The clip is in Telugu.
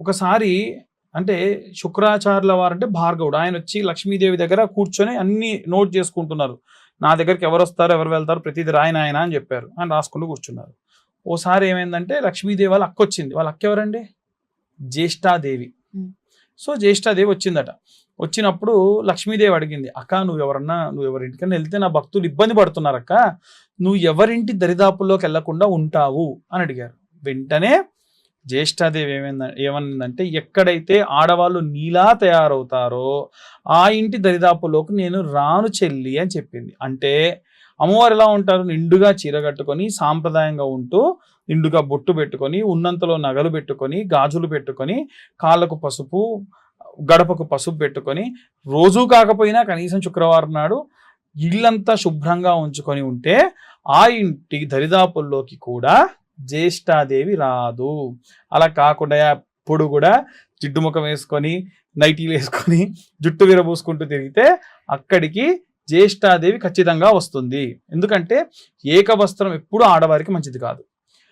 ఒకసారి అంటే శుక్రాచార్యుల వారంటే భార్గవుడు. ఆయనొచ్చి లక్ష్మీదేవి దగ్గర కూర్చొని అన్నీ నోట్ చేసుకుంటున్నారు. నా దగ్గరికి ఎవరొస్తారు, ఎవరు వెళ్తారు ప్రతీది రాయి నాయనా అని చెప్పారు. ఆయన రాసుకుంటూ కూర్చున్నారు. ఓసారి ఏమైందంటే లక్ష్మీదేవి వాళ్ళ అక్కొచ్చింది. వాళ్ళ అక్క ఎవరండి? జ్యేష్ఠాదేవి. సో జ్యేష్ఠాదేవి వచ్చిందట. వచ్చినప్పుడు లక్ష్మీదేవి అడిగింది, అక్క నువ్వు ఎవరింటికన్నా వెళ్తే నా భక్తులు ఇబ్బంది పడుతున్నారు అక్క, నువ్వు ఎవరింటి దరిదాపుల్లోకి వెళ్లకుండా ఉంటావు అని అడిగారు. వెంటనే జ్యేష్ఠాదేవి ఏమన్నదంటే, ఎక్కడైతే ఆడవాళ్ళు నీలా తయారవుతారో ఆ ఇంటి దరిదాపులోకి నేను రాను చెల్లి అని చెప్పింది. అంటే అమ్మవారు ఎలా ఉంటారు? నిండుగా చీర కట్టుకొని సాంప్రదాయంగా ఉంటూ నిండుగా బొట్టు పెట్టుకొని ఉన్నంతలో నగలు పెట్టుకొని గాజులు పెట్టుకొని కాళ్ళకు పసుపు గడపకు పసుపు పెట్టుకొని రోజు కాకపోయినా కనీసం శుక్రవారం నాడు ఇల్లంతా శుభ్రంగా ఉంచుకొని ఉంటే ఆ ఇంటి దరిదాపుల్లోకి కూడా జ్యేష్ఠాదేవి రాదు. అలా కాకుండా ఎప్పుడు కూడా జిడ్డు ముఖం వేసుకొని నైటీలు వేసుకొని జుట్టు విరబూసుకుంటూ తిరిగితే అక్కడికి జ్యేష్ఠాదేవి ఖచ్చితంగా వస్తుంది. ఎందుకంటే ఏకవస్త్రం ఎప్పుడు ఆడవారికి మంచిది కాదు.